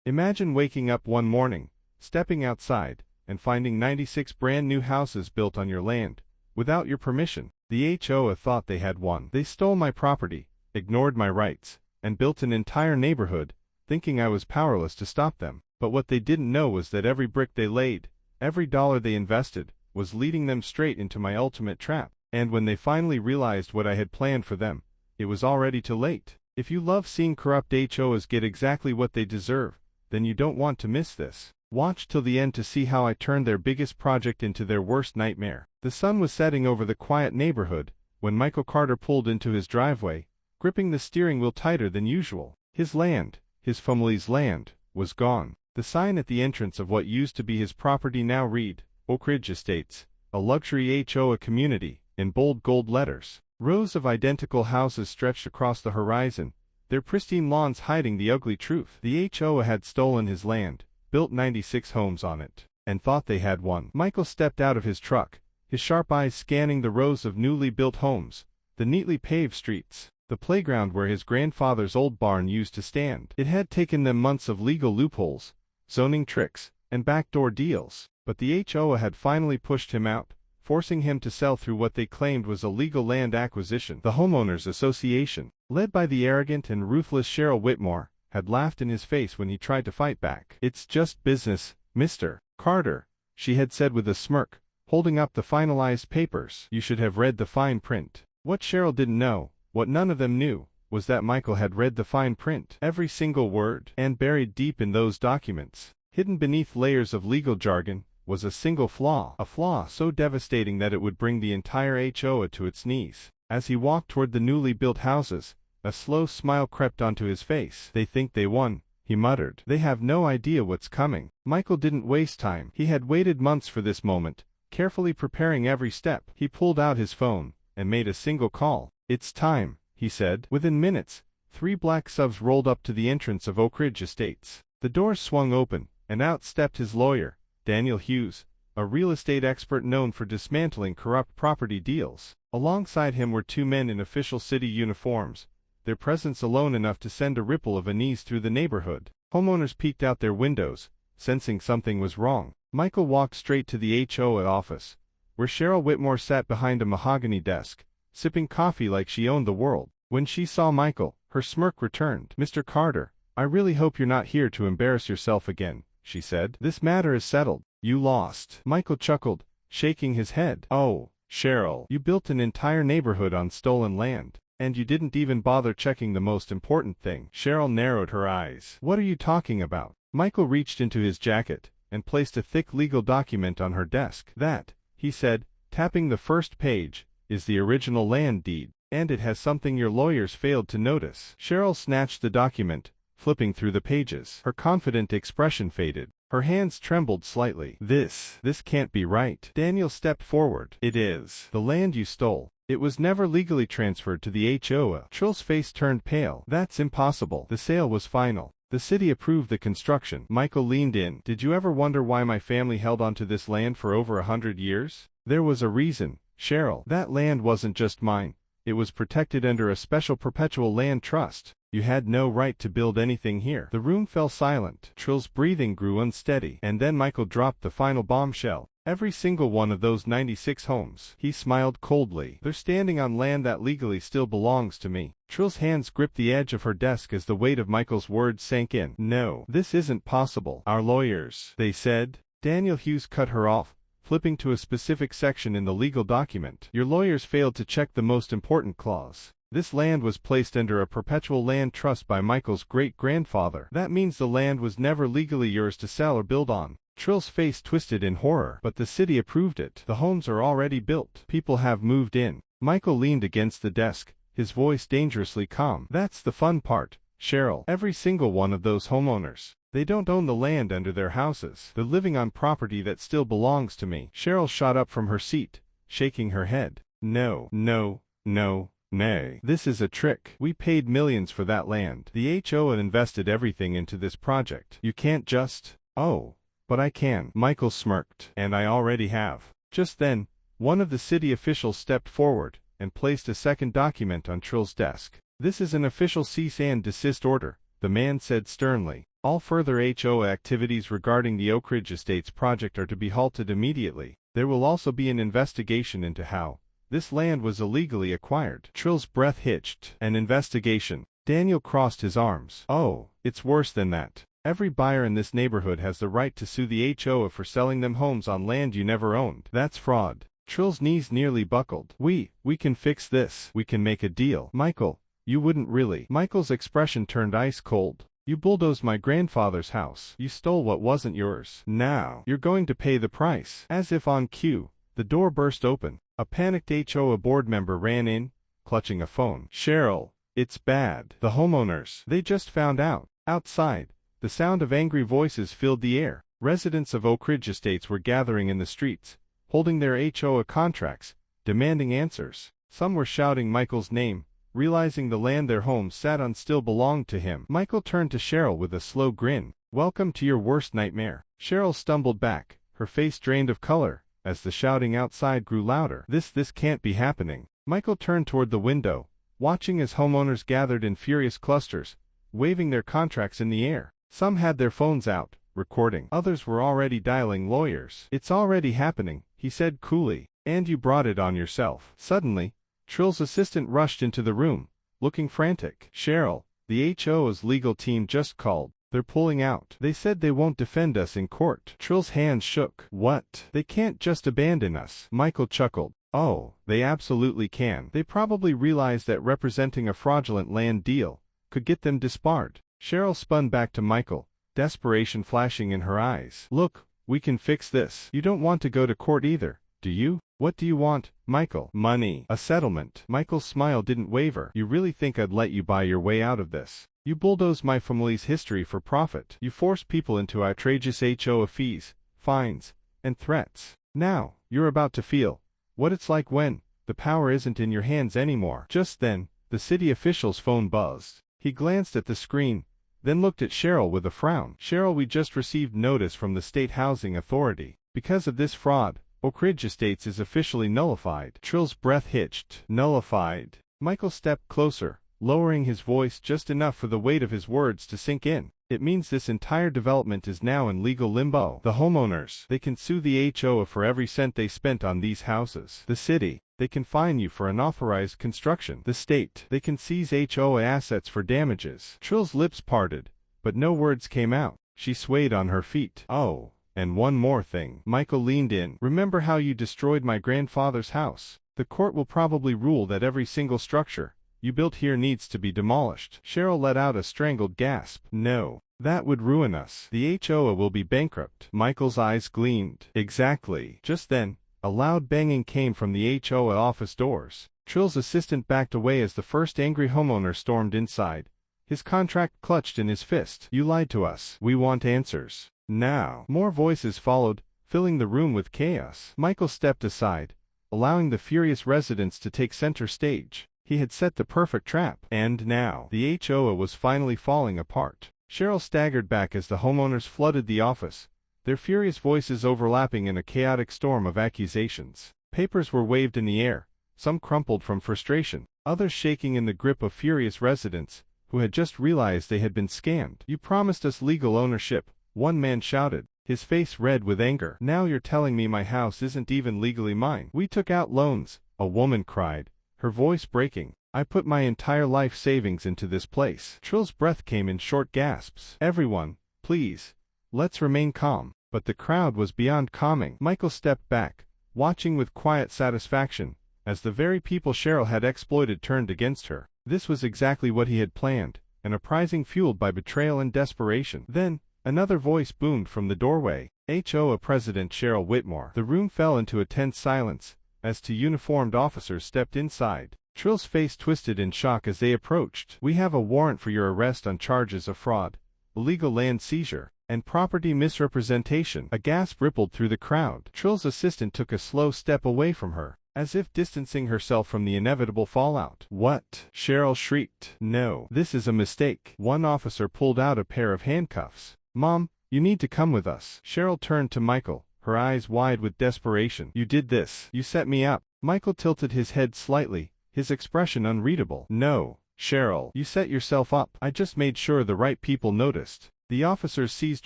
Imagine waking up one morning, stepping outside, and finding 96 brand new houses built on your land, without your permission. The HOA thought they had won. They stole my property, ignored my rights, and built an entire neighborhood, thinking I was powerless to stop them. But what they didn't know was that every brick they laid, every dollar they invested, was leading them straight into my ultimate trap. And when they finally realized what I had planned for them, it was already too late. If you love seeing corrupt HOAs get exactly what they deserve, then you don't want to miss this. Watch till the end to see how I turned their biggest project into their worst nightmare. The sun was setting over the quiet neighborhood when Michael Carter pulled into his driveway, gripping the steering wheel tighter than usual. His land, his family's land, was gone. The sign at the entrance of what used to be his property now read, Oak Ridge Estates, a luxury HOA community, in bold gold letters. Rows of identical houses stretched across the horizon, their pristine lawns hiding the ugly truth. The HOA had stolen his land, built 96 homes on it, and thought they had won. Michael stepped out of his truck, his sharp eyes scanning the rows of newly built homes, the neatly paved streets, the playground where his grandfather's old barn used to stand. It had taken them months of legal loopholes, zoning tricks, and backdoor deals, but the HOA had finally pushed him out, forcing him to sell through what they claimed was a legal land acquisition. The Homeowners Association, led by the arrogant and ruthless Cheryl Whitmore, had laughed in his face when he tried to fight back. "It's just business, Mr. Carter," she had said with a smirk, holding up the finalized papers. "You should have read the fine print." What Cheryl didn't know, what none of them knew, was that Michael had read the fine print, every single word, and buried deep in those documents, hidden beneath layers of legal jargon, was a single flaw, a flaw so devastating that it would bring the entire HOA to its knees. As he walked toward the newly built houses, a slow smile crept onto his face. "They think they won," he muttered. "They have no idea what's coming." Michael didn't waste time. He had waited months for this moment, carefully preparing every step. He pulled out his phone and made a single call. "It's time," he said. Within minutes, 3 black subs rolled up to the entrance of Oak Ridge Estates. The doors swung open, and out stepped his lawyer, Daniel Hughes, a real estate expert known for dismantling corrupt property deals. Alongside him were 2 men in official city uniforms, their presence alone enough to send a ripple of unease through the neighborhood. Homeowners peeked out their windows, sensing something was wrong. Michael walked straight to the HOA office, where Cheryl Whitmore sat behind a mahogany desk, sipping coffee like she owned the world. When she saw Michael, her smirk returned. "Mr. Carter, I really hope you're not here to embarrass yourself again," she said. "This matter is settled. You lost." Michael chuckled, shaking his head. "Oh, Cheryl, you built an entire neighborhood on stolen land, and you didn't even bother checking the most important thing." Cheryl narrowed her eyes. "What are you talking about?" Michael reached into his jacket and placed a thick legal document on her desk. "That," he said, tapping the first page, "is the original land deed, and it has something your lawyers failed to notice." Cheryl snatched the document, flipping through the pages. Her confident expression faded. Her hands trembled slightly. This can't be right." Daniel stepped forward. "It is. The land you stole. It was never legally transferred to the HOA." Trill's face turned pale. "That's impossible. The sale was final. The city approved the construction." Michael leaned in. "Did you ever wonder why my family held onto this land for over 100 years? There was a reason, Cheryl. That land wasn't just mine. It was protected under a special perpetual land trust. You had no right to build anything here." The room fell silent. Trill's breathing grew unsteady. And then Michael dropped the final bombshell. "Every single one of those 96 homes." He smiled coldly. "They're standing on land that legally still belongs to me." Trill's hands gripped the edge of her desk as the weight of Michael's words sank in. "No, this isn't possible. Our lawyers, they said." Daniel Hughes cut her off, flipping to a specific section in the legal document. "Your lawyers failed to check the most important clause. This land was placed under a perpetual land trust by Michael's great-grandfather. That means the land was never legally yours to sell or build on." Trill's face twisted in horror. "But the city approved it. The homes are already built. People have moved in." Michael leaned against the desk, his voice dangerously calm. "That's the fun part, Cheryl. Every single one of those homeowners. They don't own the land under their houses. They're living on property that still belongs to me." Cheryl shot up from her seat, shaking her head. "No, no, no. Nay, this is a trick. We paid millions for that land. The HOA invested everything into this project. You can't just—" "Oh, but I can." Michael smirked. "And I already have." Just then, one of the city officials stepped forward and placed a second document on Trill's desk. "This is an official cease and desist order," the man said sternly. All further HOA activities regarding the Oak Ridge Estates project are to be halted immediately. There will also be an investigation into how this land was illegally acquired. Trill's breath hitched. An investigation. Daniel crossed his arms. Oh, it's worse than that. Every buyer in this neighborhood has the right to sue the HOA for selling them homes on land you never owned. That's fraud. Trill's knees nearly buckled. We can fix this. We can make a deal. Michael, you wouldn't really. Michael's expression turned ice cold. You bulldozed my grandfather's house. You stole what wasn't yours. Now, you're going to pay the price. As if on cue, the door burst open. A panicked HOA board member ran in, clutching a phone. Cheryl, it's bad. The homeowners. They just found out. Outside, the sound of angry voices filled the air. Residents of Oak Ridge Estates were gathering in the streets, holding their HOA contracts, demanding answers. Some were shouting Michael's name, realizing the land their homes sat on still belonged to him. Michael turned to Cheryl with a slow grin. Welcome to your worst nightmare. Cheryl stumbled back, her face drained of color, as the shouting outside grew louder. This can't be happening. Michael turned toward the window, watching as homeowners gathered in furious clusters, waving their contracts in the air. Some had their phones out, recording. Others were already dialing lawyers. It's already happening, he said coolly. And you brought it on yourself. Suddenly, Trill's assistant rushed into the room, looking frantic. Cheryl, the HOA's legal team just called. They're pulling out. They said they won't defend us in court. Trill's hands shook. What? They can't just abandon us. Michael chuckled. Oh, they absolutely can. They probably realize that representing a fraudulent land deal could get them disbarred. Cheryl spun back to Michael, desperation flashing in her eyes. Look, we can fix this. You don't want to go to court either, do you? What do you want, Michael? Money. A settlement. Michael's smile didn't waver. You really think I'd let you buy your way out of this? You bulldoze my family's history for profit. You force people into outrageous HOA fees, fines, and threats. Now, you're about to feel what it's like when the power isn't in your hands anymore. Just then, the city official's phone buzzed. He glanced at the screen, then looked at Cheryl with a frown. Cheryl, we just received notice from the State Housing Authority. Because of this fraud, Oak Ridge Estates is officially nullified. Trill's breath hitched. Nullified. Michael stepped closer, lowering his voice just enough for the weight of his words to sink in. It means this entire development is now in legal limbo. The homeowners, they can sue the HOA for every cent they spent on these houses. The city, they can fine you for unauthorized construction. The state, they can seize HOA assets for damages. Trill's lips parted, but no words came out. She swayed on her feet. Oh, and one more thing. Michael leaned in. Remember how you destroyed my grandfather's house? The court will probably rule that every single structure you built here needs to be demolished. Cheryl let out a strangled gasp. No, that would ruin us. The HOA will be bankrupt. Michael's eyes gleamed. Exactly. Just then, a loud banging came from the HOA office doors. Trill's assistant backed away as the first angry homeowner stormed inside, his contract clutched in his fist. You lied to us. We want answers. Now. More voices followed, filling the room with chaos. Michael stepped aside, allowing the furious residents to take center stage. He had set the perfect trap. And now, the HOA was finally falling apart. Cheryl staggered back as the homeowners flooded the office, their furious voices overlapping in a chaotic storm of accusations. Papers were waved in the air, some crumpled from frustration, others shaking in the grip of furious residents, who had just realized they had been scammed. You promised us legal ownership, one man shouted, his face red with anger. Now you're telling me my house isn't even legally mine. We took out loans, a woman cried, her voice breaking. I put my entire life savings into this place. Trill's breath came in short gasps. Everyone, please, let's remain calm. But the crowd was beyond calming. Michael stepped back, watching with quiet satisfaction, as the very people Cheryl had exploited turned against her. This was exactly what he had planned, an uprising fueled by betrayal and desperation. Then, another voice boomed from the doorway. HOA President Cheryl Whitmore. The room fell into a tense silence, as two uniformed officers stepped inside. Trill's face twisted in shock as they approached. We have a warrant for your arrest on charges of fraud, illegal land seizure, and property misrepresentation. A gasp rippled through the crowd. Trill's assistant took a slow step away from her, as if distancing herself from the inevitable fallout. What? Cheryl shrieked. No, this is a mistake. One officer pulled out a pair of handcuffs. Mom, you need to come with us. Cheryl turned to Michael, her eyes wide with desperation. You did this. You set me up. Michael tilted his head slightly, his expression unreadable. No, Cheryl, you set yourself up. I just made sure the right people noticed. The officers seized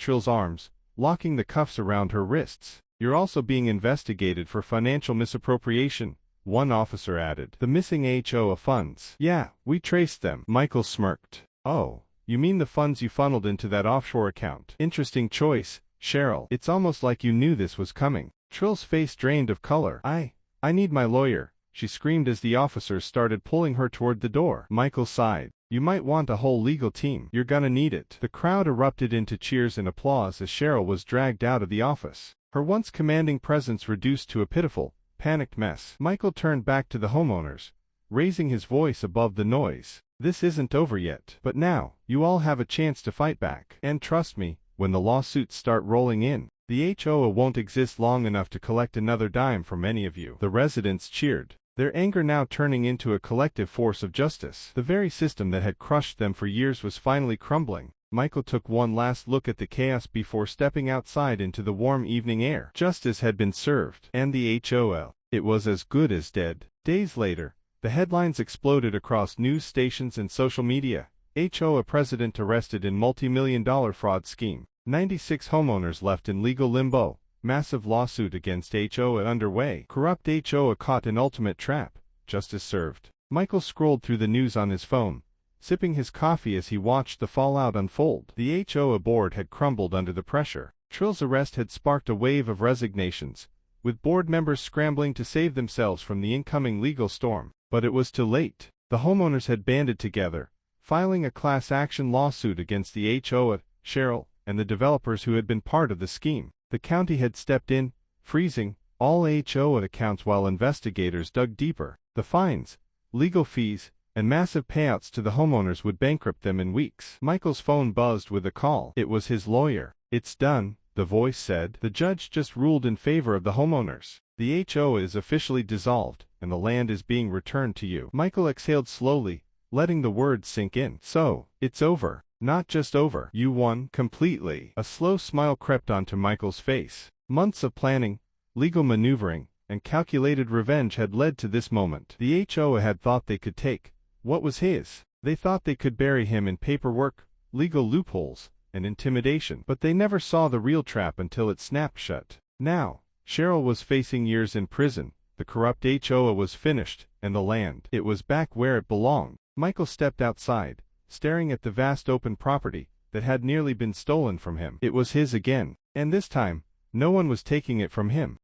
Trill's arms, locking the cuffs around her wrists. "You're also being investigated for financial misappropriation," one officer added. "The missing HOA funds." "Yeah, we traced them," Michael smirked. "Oh, you mean the funds you funneled into that offshore account? Interesting choice, Cheryl. It's almost like you knew this was coming." Trill's face drained of color. I need my lawyer," she screamed as the officers started pulling her toward the door. Michael sighed. "You might want a whole legal team. You're gonna need it." The crowd erupted into cheers and applause as Cheryl was dragged out of the office, her once commanding presence reduced to a pitiful, panicked mess. Michael turned back to the homeowners, raising his voice above the noise. "This isn't over yet. But now, you all have a chance to fight back. And trust me, when the lawsuits start rolling in, the HOA won't exist long enough to collect another dime from any of you." The residents cheered, their anger now turning into a collective force of justice. The very system that had crushed them for years was finally crumbling. Michael took one last look at the chaos before stepping outside into the warm evening air. Justice had been served, and the HOA, it was as good as dead. Days later, the headlines exploded across news stations and social media. HOA president arrested in multi-million-dollar fraud scheme. 96 homeowners left in legal limbo. Massive lawsuit against HOA underway. Corrupt HOA caught in ultimate trap. Justice served. Michael scrolled through the news on his phone, sipping his coffee as he watched the fallout unfold. The HOA board had crumbled under the pressure. Trill's arrest had sparked a wave of resignations, with board members scrambling to save themselves from the incoming legal storm. But it was too late. The homeowners had banded together, filing a class action lawsuit against the HOA, Cheryl, and the developers who had been part of the scheme. The county had stepped in, freezing all HOA accounts while investigators dug deeper. The fines, legal fees, and massive payouts to the homeowners would bankrupt them in weeks. Michael's phone buzzed with a call. It was his lawyer. "It's done," the voice said. "The judge just ruled in favor of the homeowners. The HOA is officially dissolved, and the land is being returned to you." Michael exhaled slowly, letting the words sink in. "So, it's over." "Not just over. You won completely." A slow smile crept onto Michael's face. Months of planning, legal maneuvering, and calculated revenge had led to this moment. The HOA had thought they could take what was his. They thought they could bury him in paperwork, legal loopholes, and intimidation. But they never saw the real trap until it snapped shut. Now, Cheryl was facing years in prison, the corrupt HOA was finished, and the land, it was back where it belonged. Michael stepped outside, staring at the vast open property that had nearly been stolen from him. It was his again, and this time, no one was taking it from him.